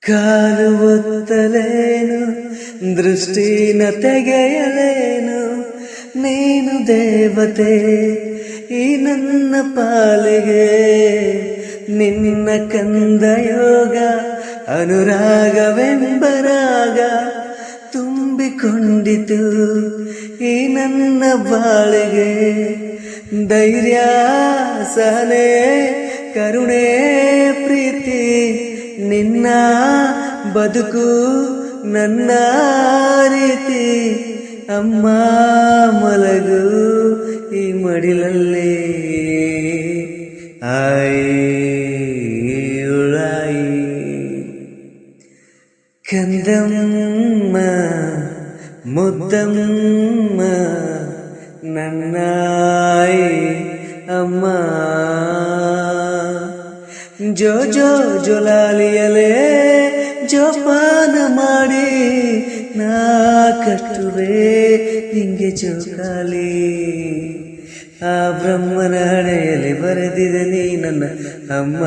ಕಾಲು ಒತ್ತಲೇನು, ದೃಷ್ಟಿನ ತೆಗೆಯಲೇನು, ನೀನು ದೇವತೆ ಈ ನನ್ನ ಪಾಲಿಗೆ. ನಿನ್ನ ಕಂದ ಯೋಗ ಅನುರಾಗವೆಂಬರಾಗ ತುಂಬಿಕೊಂಡಿತು ಈ ನನ್ನ ಬಾಳಿಗೆ. ಧೈರ್ಯ, ಸಹನೆ, ಕರುಣೆ, ಪ್ರೀತಿ ನಿನ್ನ ಬದುಕು ನನ್ನ ರೀತಿ. ಅಮ್ಮ ಮಲಗು ಈ ಮಡಿಲಲ್ಲಿ, ಉಳಾಯಿ ಕಂದಮ್ಮ ಮುದ್ದಮ್ಮ ನನ್ನಾಯಿ ಅಮ್ಮ. ಜೋ ಜೋ ಜೊಲಾಲಿಯಲೇ ಜೋಪಾನ ಮಾಡಿ ನಾ ಕಟ್ಟುವೆ ನಿಂಗೆ ಜೋಕಾಲಿ. ಆ ಬ್ರಹ್ಮನ ಹಣೆಯಲ್ಲಿ ಬರೆದಿದೆ ನೀ ನನ್ನ ಅಮ್ಮ.